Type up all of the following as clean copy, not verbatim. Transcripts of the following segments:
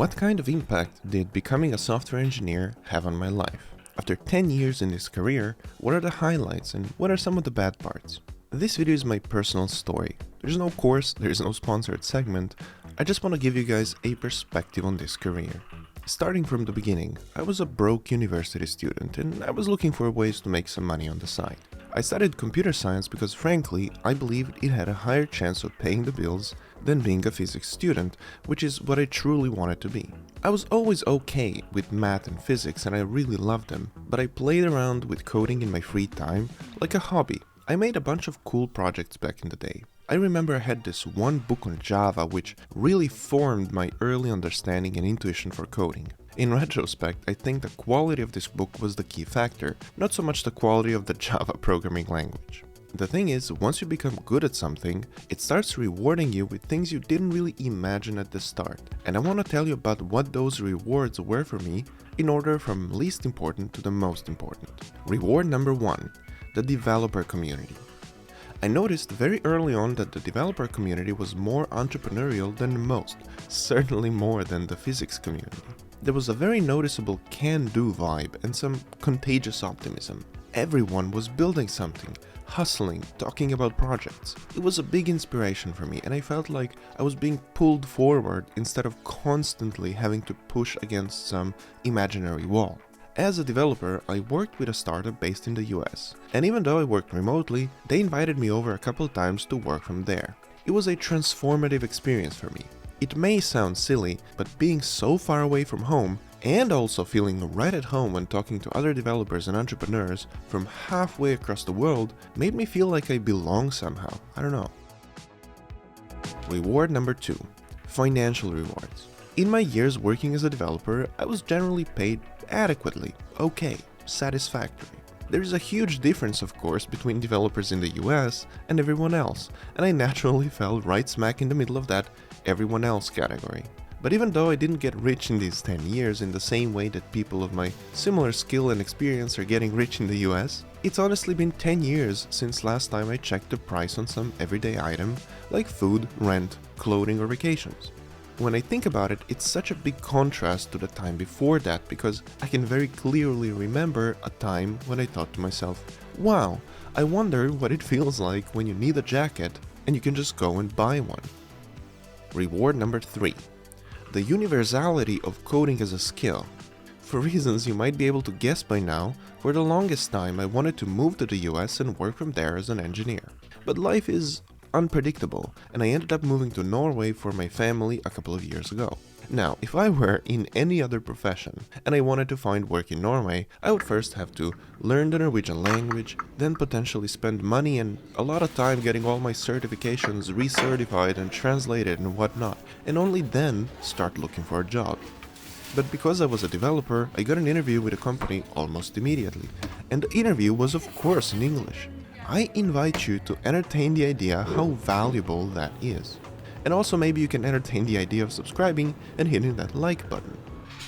What kind of impact did becoming a software engineer have on my life? After 10 years in this career, what are the highlights and what are some of the bad parts? This video is my personal story. There's no course, there's no sponsored segment. I just want to give you guys a perspective on this career. Starting from the beginning, I was a broke university student and I was looking for ways to make some money on the side. I studied computer science because frankly, I believed it had a higher chance of paying the bills than being a physics student, which is what I truly wanted to be. I was always okay with math and physics and I really loved them, but I played around with coding in my free time like a hobby. I made a bunch of cool projects back in the day. I remember I had this one book on Java which really formed my early understanding and intuition for coding. In retrospect, I think the quality of this book was the key factor, not so much the quality of the Java programming language. The thing is, once you become good at something, it starts rewarding you with things you didn't really imagine at the start. And I want to tell you about what those rewards were for me in order from least important to the most important. Reward number 1, the developer community. I noticed very early on that the developer community was more entrepreneurial than most, certainly more than the physics community. There was a very noticeable can-do vibe and some contagious optimism. Everyone was building something, hustling, talking about projects. It was a big inspiration for me and I felt like I was being pulled forward instead of constantly having to push against some imaginary wall. As a developer, I worked with a startup based in the US, and even though I worked remotely, they invited me over a couple times to work from there. It was a transformative experience for me. It may sound silly, but being so far away from home and also feeling right at home when talking to other developers and entrepreneurs from halfway across the world made me feel like I belong somehow. I don't know. Reward number 2, financial rewards. In my years working as a developer, I was generally paid adequately, okay, satisfactory. There is a huge difference, of course, between developers in the US and everyone else, and I naturally fell right smack in the middle of that everyone else category. But even though I didn't get rich in these 10 years in the same way that people of my similar skill and experience are getting rich in the US, it's honestly been 10 years since last time I checked the price on some everyday item like food, rent, clothing or vacations. When I think about it, it's such a big contrast to the time before that because I can very clearly remember a time when I thought to myself, wow, I wonder what it feels like when you need a jacket and you can just go and buy one. Reward number 3, the universality of coding as a skill. For reasons you might be able to guess by now, for the longest time I wanted to move to the US and work from there as an engineer. But life is unpredictable, and I ended up moving to Norway for my family a couple of years ago. Now, if I were in any other profession and I wanted to find work in Norway, I would first have to learn the Norwegian language, then potentially spend money and a lot of time getting all my certifications recertified and translated and whatnot, and only then start looking for a job. But because I was a developer, I got an interview with a company almost immediately, and the interview was of course in English. I invite you to entertain the idea how valuable that is. And also maybe you can entertain the idea of subscribing and hitting that like button.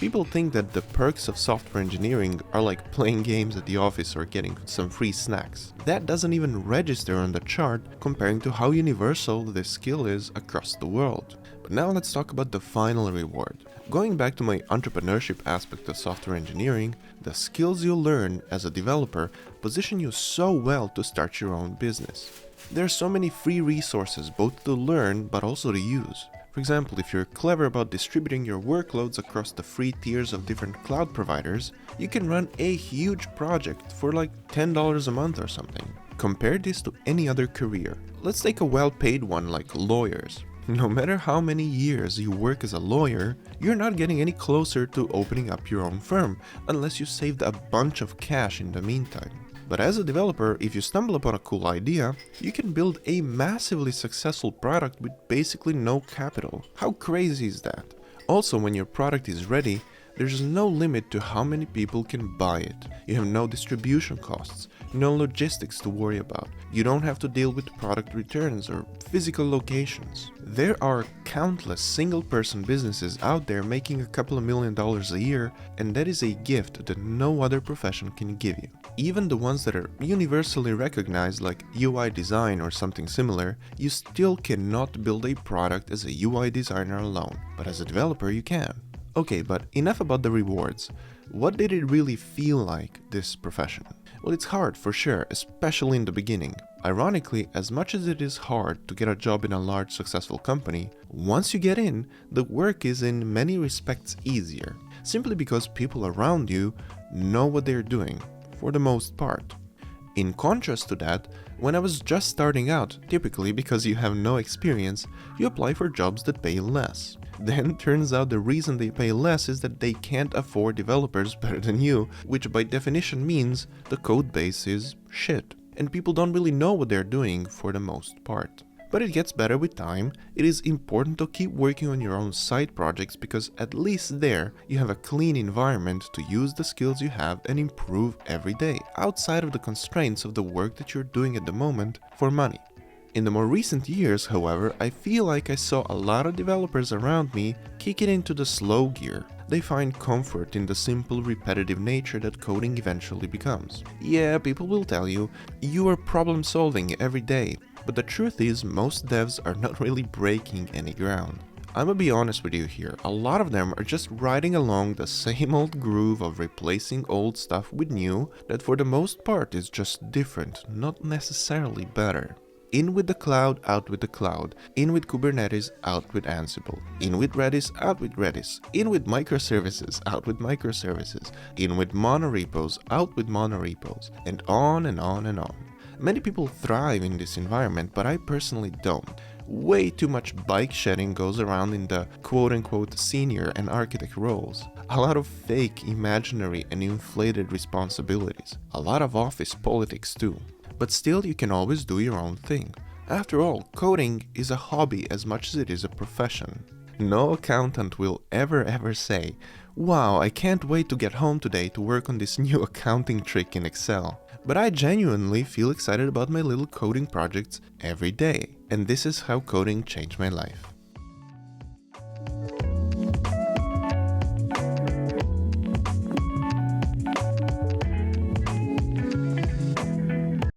People think that the perks of software engineering are like playing games at the office or getting some free snacks. That doesn't even register on the chart comparing to how universal this skill is across the world. But now let's talk about the final reward. Going back to my entrepreneurship aspect of software engineering, the skills you learn as a developer position you so well to start your own business. There are so many free resources both to learn but also to use. For example, if you're clever about distributing your workloads across the free tiers of different cloud providers, you can run a huge project for like $10 a month or something. Compare this to any other career. Let's take a well-paid one like lawyers. No matter how many years you work as a lawyer, you're not getting any closer to opening up your own firm unless you saved a bunch of cash in the meantime. But as a developer, if you stumble upon a cool idea, you can build a massively successful product with basically no capital. How crazy is that? Also, when your product is ready, there's no limit to how many people can buy it. You have no distribution costs, no logistics to worry about. You don't have to deal with product returns or physical locations. There are countless single-person businesses out there making a couple of $1 million a year, and that is a gift that no other profession can give you. Even the ones that are universally recognized like UI design or something similar, you still cannot build a product as a UI designer alone, but as a developer you can. Okay, but enough about the rewards. What did it really feel like, this profession? Well, it's hard for sure, especially in the beginning. Ironically, as much as it is hard to get a job in a large successful company, once you get in, the work is in many respects easier, simply because people around you know what they're doing, for the most part. In contrast to that, when I was just starting out, typically because you have no experience, you apply for jobs that pay less. Then turns out the reason they pay less is that they can't afford developers better than you, which by definition means the code base is shit, and people don't really know what they're doing for the most part. But it gets better with time. It is important to keep working on your own side projects because at least there you have a clean environment to use the skills you have and improve every day, outside of the constraints of the work that you're doing at the moment for money. In the more recent years, however, I feel like I saw a lot of developers around me kick it into the slow gear. They find comfort in the simple, repetitive nature that coding eventually becomes. Yeah, people will tell you, you are problem solving every day, but the truth is most devs are not really breaking any ground. I'ma be honest with you here, a lot of them are just riding along the same old groove of replacing old stuff with new that for the most part is just different, not necessarily better. In with the cloud, out with the cloud. In with Kubernetes, out with Ansible. In with Redis, out with Redis. In with microservices, out with microservices. In with monorepos, out with monorepos. And on and on and on. Many people thrive in this environment, but I personally don't. Way too much bike shedding goes around in the quote-unquote senior and architect roles. A lot of fake, imaginary and inflated responsibilities. A lot of office politics too. But still, you can always do your own thing. After all, coding is a hobby as much as it is a profession. No accountant will ever say, "Wow, I can't wait to get home today to work on this new accounting trick in Excel." But I genuinely feel excited about my little coding projects every day, and this is how coding changed my life.